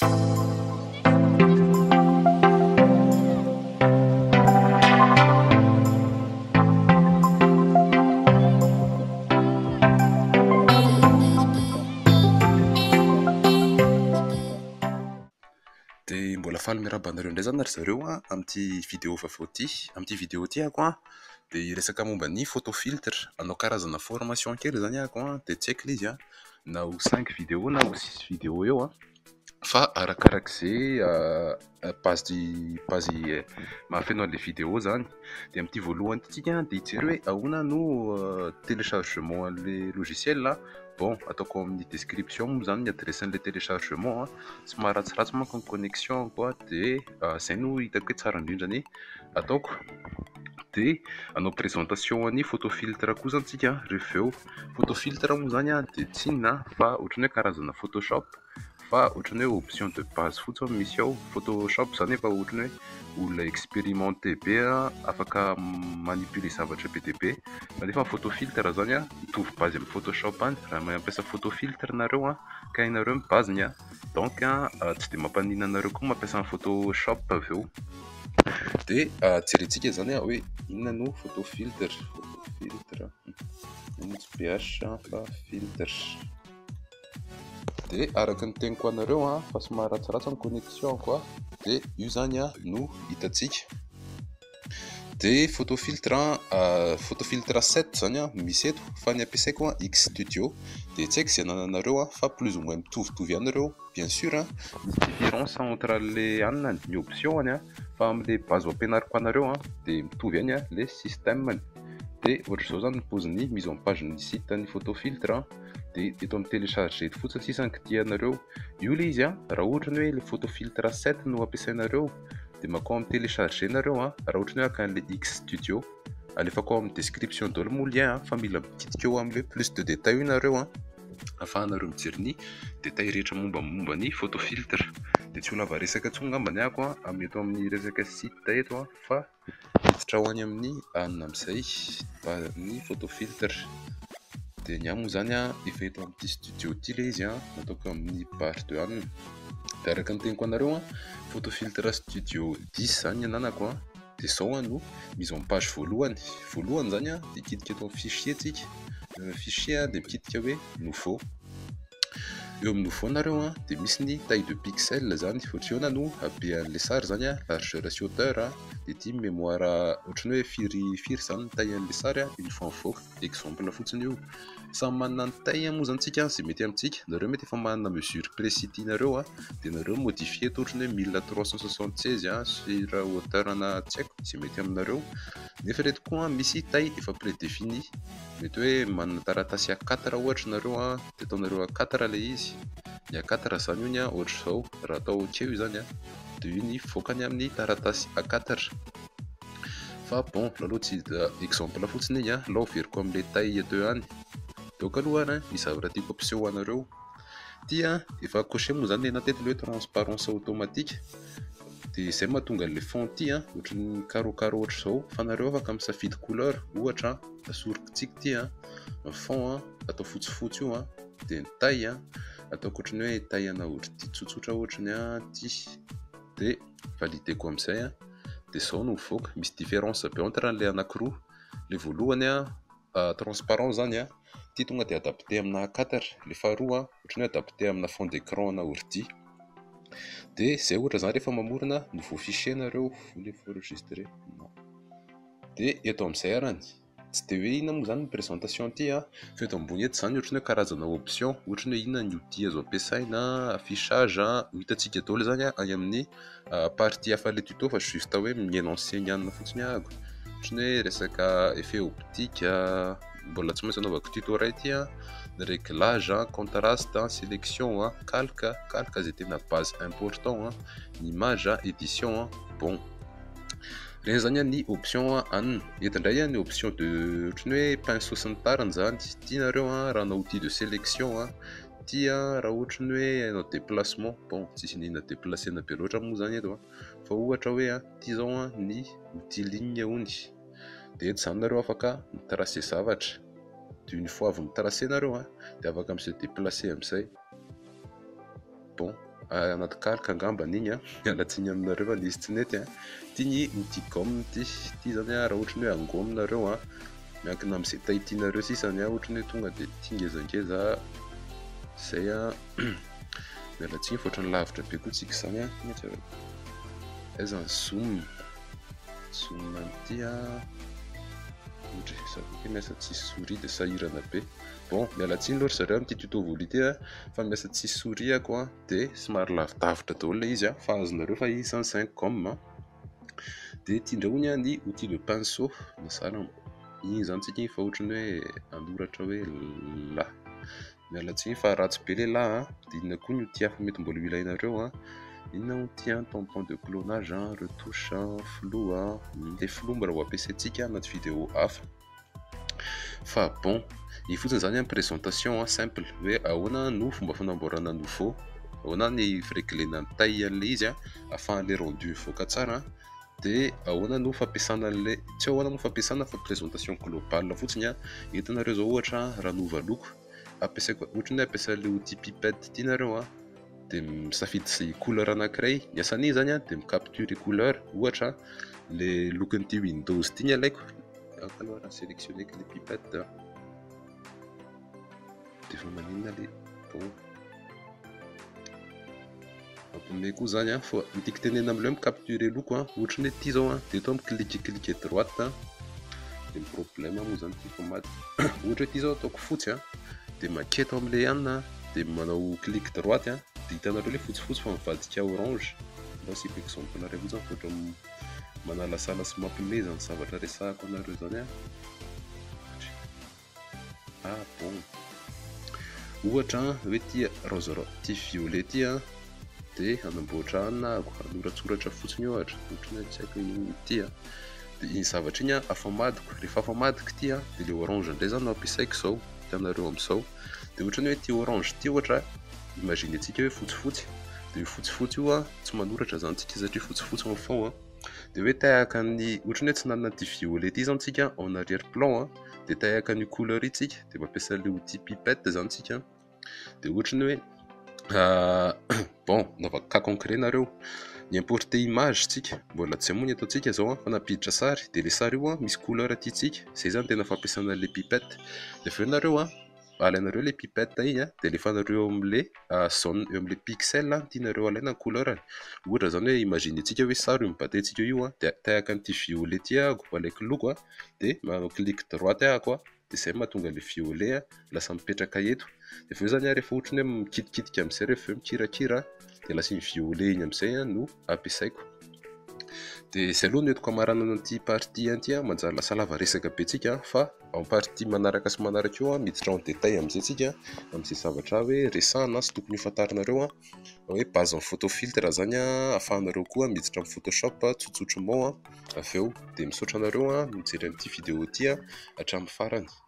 De mbola faly miarahaba anareo indray zany ry zareo amin'ity vidéo vaovao ty. Amin'ity vidéo ty ako de resaka momba ny photo filtre. Anao karazana formation kely zany ako de tsy haiko izy na ho 5 vidéo na ho 6 vidéo eo fa arakarak'izay pazy mahafenao le vidéo zany. De amin'ity voalohany tsika de hijery hoe ahoana no téléchargement an'le logiciel. Bon, ataoko amin'ny description moa zany ny adresan'le téléchargement. Tsy maharatsiratsy manko ny connexion koa de zay no hitako hoe tsara indrindra ny ataoko. De anao présentation any photo filtre koa zany tsika rehefa eo. Photo filtre moa zany de tsy inona fa ohatrany hoe karazana photoshop fa ohatrany hoe option de base fotsiny misy ao. Photoshop zany efa ohatrany hoe olona expérimenté be afaka manipuler zavatra be dia be. Nefa photo filtre zany mitovy base amin'ny photoshop any. Raha mampiasa photo filtre nareo ka ianareo mibaziny donc tsy de mampanina anareo koa mampiasa ny photoshop avy eo. De jerentsika zany hoe inona no photo filtre. PH fa filtre. De araka ny teniko anareo fa somary ratsiratsy ny connexion koa de io zany no hitantsika. De photo filtre 7 zany misy eto fa ny ampiasaiko X Studio. De tsy haiko izay anananareo fa plus ou moins mitovitovy ihany ireo. Bien sûr misy différence entre les anona ny option fa amin'le base ampianariko anareo de mitovy ihany le système. De ohatr'izao zany ny paoziny mise en page ny site ny photo filtre. De eto amin'ny télécharger fotsiny sisa ny kitihanareo. Io le izy raha ohatra hoe le photo filtre 7 no ampiasainareo de makao amin'ny télécharger nareo raha ohatra hoe akany le X Studio. Alefako amin'ny description daholo moa lien fa mila mikitika eo amin'le plus de détail inareo ahafahanareo mijery ny détail rehetra momba ny photo filtre. De tsy ho lava resaka tsony ngambany ako eto amin'ny resaka site eto fa hiditra ho any amin'ny anona amin'izay ny photo filtre. De ny amo zany efa eto amin'ity studio ty le izy nataoko amin'ny page 2 anina. De araka ny teniko anareo photo filtre studio 10 zany ananako de zao no mise en page voalohany zany de mikitika eto amin'ny fichier tsika. Fichier de mikitika hoe nouveau. Eo amin'ny nouveau nareo de misy ny taille de pixel zany ohatrana no habean'le sary zany largeur sy hauteur. De ity mémoire ohatrany hoe firy zany ny taille an'le sary une fois mivoaka. Exemple fotsiny io. Samy manana ny taille moa zany tsika zay mety amintsika. Nareo mety efa manana mesure précis tianareo de nareo modifier eto ohatrany hoe 1376 sur hauteur na tsy haiko zay mety aminareo. Nefa reto koa misy taille efa prédéfini. Mety hoe manana taratasy A4 ohatra nareo de ataonareo A4 le izy. Ny A4 zany io ohatra zao raha atao keo zany de io ny fokany amin'ny taratasy A4. Fa bon aloha tsy exemple fotsiny igny lao veriko amin'le taille 2 any. Donc aloha ny zavatra tiako ampiseho anareo ty efa coché moa zany le natety le hoe transparence automatique. De zay mahatonga le fond ty ohatrany carreau ohatra zao fa nareo afaka misafidy couleur. Ohatra asoriko ty fond atao fotsifotsy io de ny taille ataoko ohatrany hoe taille ana ohatry tsotsotra ohatrany ty. De valideko amin'izay de zao no mivoaka. Misy différence be entre le anankiroa. Le voalohany transparent zany ty tonga de adapté amina A4. Le faharoa ohatrany hoe adapté amina fond d'écran na ordi. De zay ohatra zany rehefa mamorona nouveau fichier nareo voulez enregistrer. De eto amin'izay arany tsy de hoe inona moa zany ny présentation ty fa eto ambony eto zany ohatrany hoe karazana option. Ohatrany hoe inona ny outil azo ampiasaina, affichage hitantsika daholo zany any amin'ny partie hafa le tuto fa juste hoe miénoncer ny anona fotsiny ahako. Ohatrany hoe resaka effet optique mbola tsy maintsy anaovako tuto ray ty. Réglage, contraste, sélection, calque zay tena base important, image, édition. Bon regny zany ny option anina. Eto indray ny option de ohatrany hoe pinceau sy ny tariny zany. Ty nareo raha anao outil de sélection. Ty raha ohatrany hoe anao déplacement. Bon tsisy nina déplacena be loatra moa zany eto fa ohatra hoe ty zao ny outil ligne hony. De eto zany nareo afaka mitracer zavatra. De une fois avy mitracer nareo de afaka mise déplacer amin'izay. Bon anaty kalika angamba an'igny a mialatsiny aminareo fa nisy tsy nety a tiany mity gomme ty zany a raha ohatra ny hoe ango aminareo a miankina amin'izay taille tianareo sisany a ohatra ny hoe tonga dia tingezangeza zay a mialatsiny fa ohatran'ny lavitra be koa tsika zany a aiza ny zoom an'ity a ohatra zavatra miasa tsisy souris dia sahirana be. Bon, mialatsiny loatra zareo amin'ity tuto voaly ity a fa miasa tsisy souris ako a dia somary lavidavitra daholo ilay izy a fa azonareo fa izy zany 5 gomme a dia tindrahony a ny outil de pinceau na zany igny zany tsika fa ohatra ny hoe anoratra hoe la mialatsiny fa ratsy be ilay la a dia inona koa ny outil hafa mety mbola ho ilainareo a inona outil tampon de clonage retouche flou le flou mbola ho ampiasaintsika anaty vidéo hafa fa bon io fotsiny zany amin'ny présentation simple hoe ahoana no fomba fanamboarana nouveau ahoana ny fireglena ny taille an'ilay izy a ahafahan'ilay rendu mivoaka tsara dia ahoana no fampiasana an'ilay tsy ahoana no fampiasana fa présentation globale fotsiny a entinareo zao ohatra ranova loko ampiasaiko ohatra ny ampiasan'ilay outil pipette tianareo a dia misafidy sy couleur anankiray ny asan'igny zany a dia micapture couleur ohatra le lokon'ity Windows ty ny alaiko aloha sélectionner que les pipettes dia efa maninona le bon ampomey koa zany a fa mitiky tenena am'ilay micapture loko a ohatra ny ity zao a dia eto cliquer droite a dia my problème moa zany ty pomade ohatra ity zao ataoko fotsy a dia maketo am'ilay ihany a dia manao clic droite a dia hitanareo le fotsifotsy fa mivadika orange mba sy peu exemple nareo zany ohatra manalasala sy mampime zany zavatra resahako anareo zany a bon ohatra hoe ty rose ty violet ty a dia anamboatra anako anoratsoratra fotsiny ohatra ny tsy haiko ity a dia iny zavatra iny a afamadiko rehefa afamadiko ty a dia le orange indray zany no ampiasaiko zao hitanareo amin'izao dia ohatra ny hoe ty orange ty ohatra imagine antsika hoe fotsifotsy dia io fotsifotsy io a tsy manoratra zany tsika satria fotsifotsy en fond a dia hoe tahaka ny ohatra ny hoe tsy nanana ty violet ty zany tsika en arrière plan a dia tahaka ny couleur itsika dia mampiasa le outil pipette zany tsika dia ohatra ny hoe bon navaka concret nareo ny importer image tsika mbola tsy amony ataontsika zao fa napiditra sary dia le sary io a misy couleur aty-tsika zay zany tena fampiasana le pipette dia aveo nareo a alainareo le pipette igny a dia alefanareo am'le zone eo am'le pixel tianareo alaina ny couleur ohatra zany hoe imagine tsika hoe sary io mibatentsika io a dia tahaka an'ity violet ty ako alaiko loko a dia manao clic droite ako a dia zay mahatonga le violet a lasa mipetraka eto dia aveo zany a rehefa ohatra ny hoe mikitikitika amin'izay rehefa aveo mikirakira dia lasa iny violet iny amin'izay no ampiasaiko dia zay aloha no entiko hamaranana an'ity partie an'ity a manjary lasa lava resaka be tsika fa en partie manaraka sy manaraka eo a miditra en détail amin'izay tsika amin'izay zavatra hoe resahana sy tokony hofantarinareo a hoe base en photo filtre zany a ahafahanareo koa miditra amin'ny photoshop tsotsotromao a aveo dia misaotra anareo a mijery an'ity vidéo ity a hatramin'ny farany.